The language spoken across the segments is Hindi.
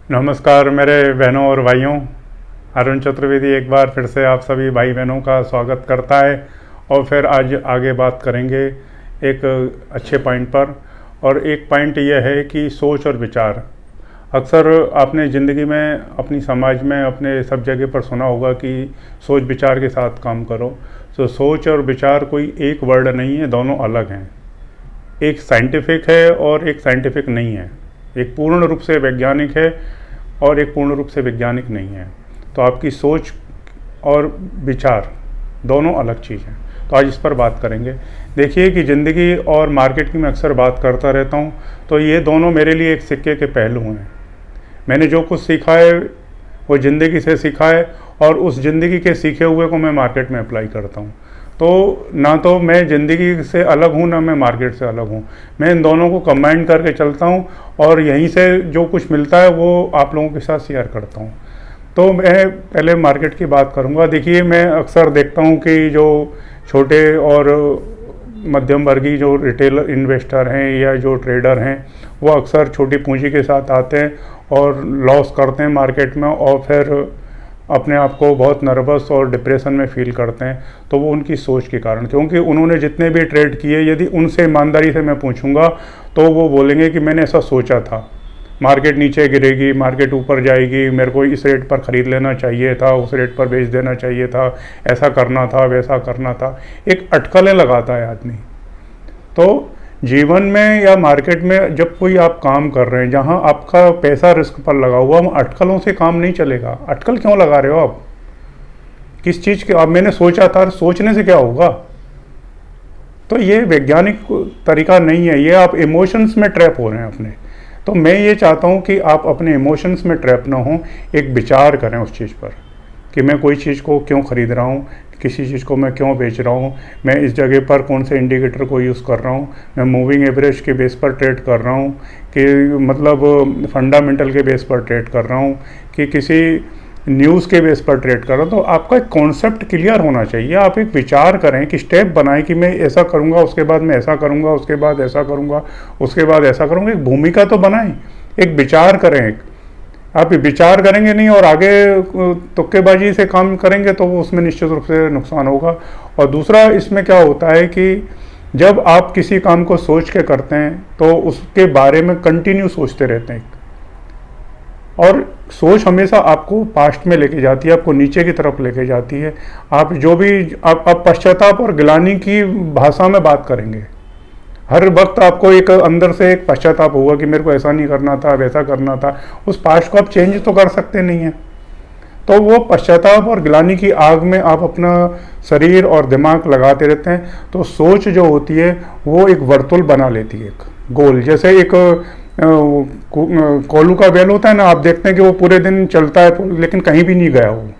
नमस्कार मेरे बहनों और भाइयों। अरुण चतुर्वेदी एक बार फिर से आप सभी भाई बहनों का स्वागत करता है और फिर आज आगे बात करेंगे एक अच्छे पॉइंट पर। और एक पॉइंट यह है कि सोच और विचार। अक्सर आपने ज़िंदगी में, अपनी समाज में, अपने सब जगह पर सुना होगा कि सोच विचार के साथ काम करो। तो सोच और विचार कोई एक वर्ड नहीं है, दोनों अलग हैं। एक साइंटिफिक है और एक साइंटिफिक नहीं है। एक पूर्ण रूप से वैज्ञानिक है और एक पूर्ण रूप से वैज्ञानिक नहीं है। तो आपकी सोच और विचार दोनों अलग चीज़ हैं। तो आज इस पर बात करेंगे। देखिए कि ज़िंदगी और मार्केट की मैं अक्सर बात करता रहता हूँ, तो ये दोनों मेरे लिए एक सिक्के के पहलू हैं। मैंने जो कुछ सीखा है वो ज़िंदगी से सीखा है और उस ज़िंदगी के सीखे हुए को मैं मार्केट में अप्लाई करता हूँ। तो ना तो मैं ज़िंदगी से अलग हूँ, ना मैं मार्केट से अलग हूँ। मैं इन दोनों को कंबाइन करके चलता हूँ और यहीं से जो कुछ मिलता है वो आप लोगों के साथ शेयर करता हूँ। तो मैं पहले मार्केट की बात करूँगा। देखिए, मैं अक्सर देखता हूँ कि जो छोटे और मध्यम वर्गीय जो रिटेलर इन्वेस्टर हैं या जो ट्रेडर हैं, वो अक्सर छोटी पूंजी के साथ आते हैं और लॉस करते हैं मार्केट में और फिर अपने आप को बहुत नर्वस और डिप्रेशन में फील करते हैं। तो वो उनकी सोच के कारण, क्योंकि उन्होंने जितने भी ट्रेड किए, यदि उनसे ईमानदारी से मैं पूछूंगा तो वो बोलेंगे कि मैंने ऐसा सोचा था, मार्केट नीचे गिरेगी, मार्केट ऊपर जाएगी, मेरे को इस रेट पर ख़रीद लेना चाहिए था, उस रेट पर बेच देना चाहिए था, ऐसा करना था, वैसा करना था। एक अटकलें लगाता है आदमी। तो जीवन में या मार्केट में जब कोई आप काम कर रहे हैं जहां आपका पैसा रिस्क पर लगा हुआ, अटकलों से काम नहीं चलेगा। अटकल क्यों लगा रहे हो आप? किस चीज़ के? अब मैंने सोचा था, सोचने से क्या होगा? तो ये वैज्ञानिक तरीका नहीं है, ये आप इमोशंस में ट्रैप हो रहे हैं अपने। तो मैं ये चाहता हूँ कि आप अपने इमोशंस में ट्रैप ना हो, एक विचार करें उस चीज़ पर कि मैं कोई चीज़ को क्यों ख़रीद रहा हूँ, किसी चीज़ को मैं क्यों बेच रहा हूँ, मैं इस जगह पर कौन से इंडिकेटर को यूज़ कर रहा हूँ, मैं मूविंग एवरेज के बेस पर ट्रेड कर रहा हूँ कि मतलब फंडामेंटल के बेस पर ट्रेड कर रहा हूँ कि किसी न्यूज़ के बेस पर ट्रेड कर रहा हूँ। तो आपका एक कॉन्सेप्ट क्लियर होना चाहिए। आप एक विचार करें कि स्टेप बनाएं कि मैं ऐसा करूँगा, उसके बाद मैं ऐसा करूँगा, उसके बाद ऐसा करूँगा, उसके बाद ऐसा करूँगा। एक भूमिका तो बनाएं, एक विचार करें। एक आप विचार करेंगे नहीं और आगे तुक्केबाजी से काम करेंगे तो वो उसमें निश्चित रूप से नुकसान होगा। और दूसरा इसमें क्या होता है कि जब आप किसी काम को सोच के करते हैं तो उसके बारे में कंटिन्यू सोचते रहते हैं और सोच हमेशा आपको पास्ट में लेके जाती है, आपको नीचे की तरफ लेके जाती है। आप जो भी आप पश्चाताप और गिलानी की भाषा में बात करेंगे। हर वक्त आपको एक अंदर से एक पश्चाताप होगा कि मेरे को ऐसा नहीं करना था, वैसा करना था। उस पास्ट को आप चेंज तो कर सकते नहीं हैं। तो वो पश्चाताप और गिलानी की आग में आप अपना शरीर और दिमाग लगाते रहते हैं। तो सोच जो होती है वो एक वर्तुल बना लेती है, एक गोल। जैसे एक कोलू का बैल होता है ना, आप देखते हैं कि वो पूरे दिन चलता है लेकिन कहीं भी नहीं गया वो।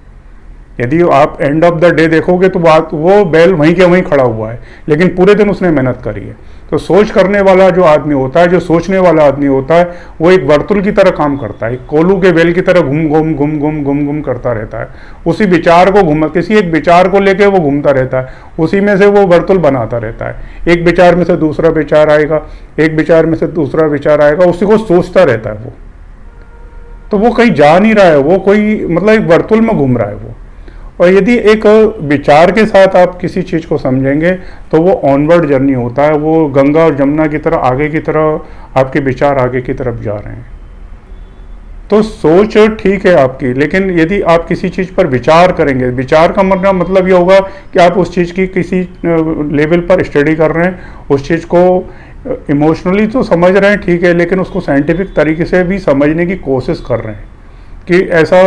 यदि आप एंड ऑफ द डे देखोगे तो वो बैल वहीं के वहीं खड़ा हुआ है, लेकिन पूरे दिन उसने मेहनत करी है। तो सोच करने वाला जो आदमी होता है, जो सोचने वाला आदमी होता है, वो एक वर्तुल की तरह काम करता है, कोलू के बैल की तरह घूम घूम घूम घूम घूम घूम करता रहता है। उसी विचार को किसी एक विचार को लेकर वो घूमता रहता है, उसी में से वो वर्तुल बनाता रहता है। एक विचार में से दूसरा विचार आएगा, एक विचार में से दूसरा विचार आएगा, उसी को सोचता रहता है वो। तो वो कहीं जा नहीं रहा है, वो कोई मतलब एक वर्तुल में घूम रहा है वो। और यदि एक विचार के साथ आप किसी चीज़ को समझेंगे तो वो ऑनवर्ड जर्नी होता है। वो गंगा और जमुना की तरह आगे की तरह आपके विचार आगे की तरफ जा रहे हैं। तो सोच ठीक है आपकी, लेकिन यदि आप किसी चीज़ पर विचार करेंगे, विचार का मतलब ये होगा कि आप उस चीज़ की किसी लेवल पर स्टडी कर रहे हैं, उस चीज़ को इमोशनली तो समझ रहे हैं, ठीक है, लेकिन उसको साइंटिफिक तरीके से भी समझने की कोशिश कर रहे हैं कि ऐसा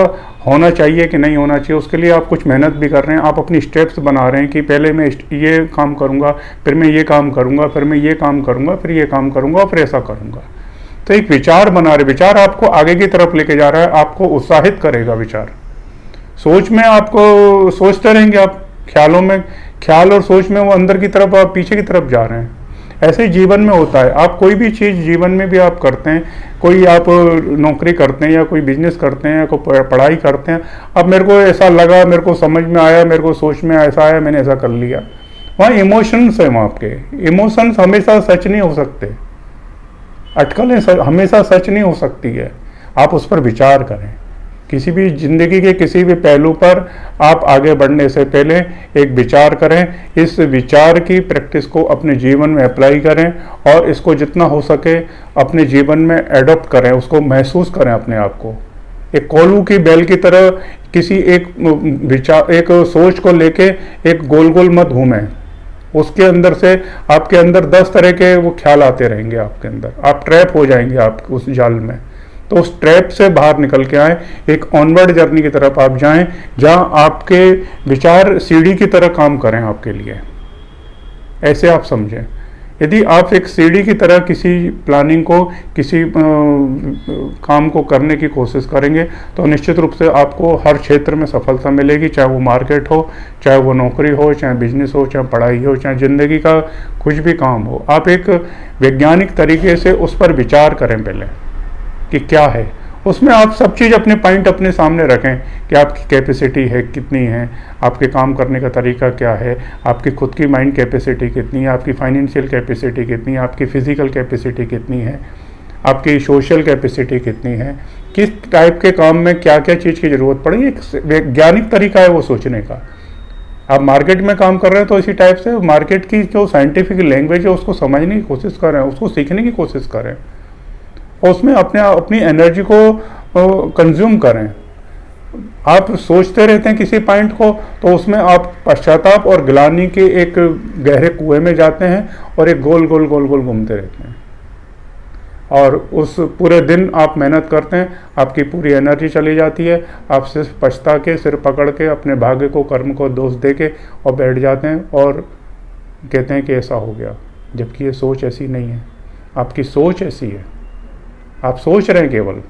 होना चाहिए कि नहीं होना चाहिए। उसके लिए आप कुछ मेहनत भी कर रहे हैं, आप अपनी स्टेप्स बना रहे हैं कि पहले मैं ये काम करूँगा, फिर मैं ये काम करूँगा, फिर मैं ये काम करूँगा, फिर ये काम करूँगा, फिर ऐसा करूँगा। तो एक विचार बना रहे, विचार आपको आगे की तरफ लेके जा रहा है, आपको उत्साहित करेगा विचार। सोच में आपको सोचते रहेंगे आप, ख्यालों में, ख्याल और सोच में वो अंदर की तरफ, आप पीछे की तरफ जा रहे हैं। ऐसे ही जीवन में होता है। आप कोई भी चीज़ जीवन में भी आप करते हैं, कोई आप नौकरी करते हैं या कोई बिजनेस करते हैं या कोई पढ़ाई करते हैं, अब मेरे को ऐसा लगा, मेरे को समझ में आया, मेरे को सोच में ऐसा आया, मैंने ऐसा कर लिया। वहाँ इमोशंस है, वहाँ आपके इमोशंस हमेशा सच नहीं हो सकते, अटकलें हमेशा सच नहीं हो सकती है। आप उस पर विचार करें। किसी भी जिंदगी के किसी भी पहलू पर आप आगे बढ़ने से पहले एक विचार करें। इस विचार की प्रैक्टिस को अपने जीवन में अप्लाई करें और इसको जितना हो सके अपने जीवन में एडॉप्ट करें, उसको महसूस करें अपने आप को। एक कोल्हू की बैल की तरह किसी एक विचार, एक सोच को लेके एक गोल गोल मत घूमें। उसके अंदर से आपके अंदर 10 तरह के वो ख्याल आते रहेंगे आपके अंदर, आप ट्रैप हो जाएंगे आप उस जाल में। तो उस ट्रैप से बाहर निकल के आए, एक ऑनवर्ड जर्नी की तरफ आप जाएं, जहां आपके विचार सीढ़ी की तरह काम करें आपके लिए। ऐसे आप समझें। यदि आप एक सीढ़ी की तरह किसी प्लानिंग को, किसी काम को करने की कोशिश करेंगे तो निश्चित रूप से आपको हर क्षेत्र में सफलता मिलेगी, चाहे वो मार्केट हो, चाहे वो नौकरी हो, चाहे बिजनेस हो, चाहे पढ़ाई हो, चाहे ज़िंदगी का कुछ भी काम हो। आप एक वैज्ञानिक तरीके से उस पर विचार करें पहले कि क्या है। उसमें आप सब चीज़ अपने पॉइंट अपने सामने रखें कि आपकी कैपेसिटी है कितनी है, आपके काम करने का तरीका क्या है, आपकी खुद की माइंड कैपेसिटी कितनी है, आपकी फाइनेंशियल कैपेसिटी कितनी है, आपकी फिजिकल कैपेसिटी कितनी है, आपकी सोशल कैपेसिटी कितनी है, किस टाइप के काम में क्या क्या चीज़ की ज़रूरत पड़ेगी। एक वैज्ञानिक तरीका है वो सोचने का। आप मार्केट में काम कर रहे हैं तो इसी टाइप से मार्केट की जो साइंटिफिक लैंग्वेज है उसको समझने की कोशिश करें, उसको सीखने की कोशिश करें और उसमें अपनी एनर्जी को कंज्यूम करें। आप सोचते रहते हैं किसी पॉइंट को तो उसमें आप पश्चाताप और ग्लानि के एक गहरे कुएं में जाते हैं और एक गोल गोल गोल गोल घूमते रहते हैं। और उस पूरे दिन आप मेहनत करते हैं, आपकी पूरी एनर्जी चली जाती है, आप सिर्फ पछता के, सिर पकड़ के, अपने भाग्य को, कर्म को दोष दे के और बैठ जाते हैं और कहते हैं कि ऐसा हो गया, जबकि ये सोच ऐसी नहीं है। आपकी सोच ऐसी है, आप सोच रहे हैं केवल,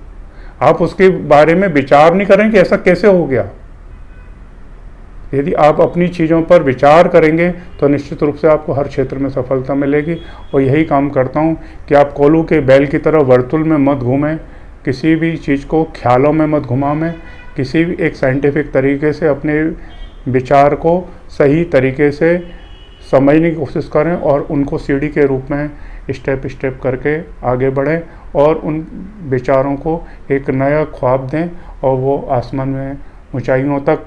आप उसके बारे में विचार नहीं करें कि ऐसा कैसे हो गया। यदि आप अपनी चीज़ों पर विचार करेंगे तो निश्चित रूप से आपको हर क्षेत्र में सफलता मिलेगी। और यही काम करता हूँ कि आप कोल्हू के बैल की तरह वर्तुल में मत घूमें, किसी भी चीज़ को ख्यालों में मत घुमाएं, किसी भी एक साइंटिफिक तरीके से अपने विचार को सही तरीके से समझने की कोशिश करें और उनको सीढ़ी के रूप में स्टेप स्टेप करके आगे बढ़ें और उन विचारों को एक नया ख्वाब दें और वो आसमान में ऊंचाइयों तक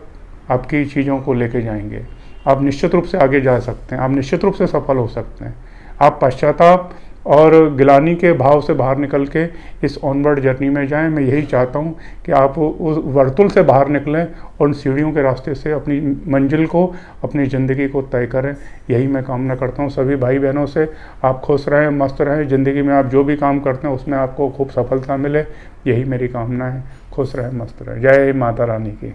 आपकी चीज़ों को लेके जाएंगे। आप निश्चित रूप से आगे जा सकते हैं, आप निश्चित रूप से सफल हो सकते हैं। आप पश्चाताप और गिलानी के भाव से बाहर निकल के इस ऑनवर्ड जर्नी में जाएं। मैं यही चाहता हूं कि आप उस वर्तुल से बाहर निकलें और उन सीढ़ियों के रास्ते से अपनी मंजिल को, अपनी ज़िंदगी को तय करें। यही मैं कामना करता हूं सभी भाई बहनों से। आप खुश रहें, मस्त रहें, ज़िंदगी में आप जो भी काम करते हैं उसमें आपको खूब सफलता मिले, यही मेरी कामना है। खुश रहें, मस्त रहें। जय माता रानी की।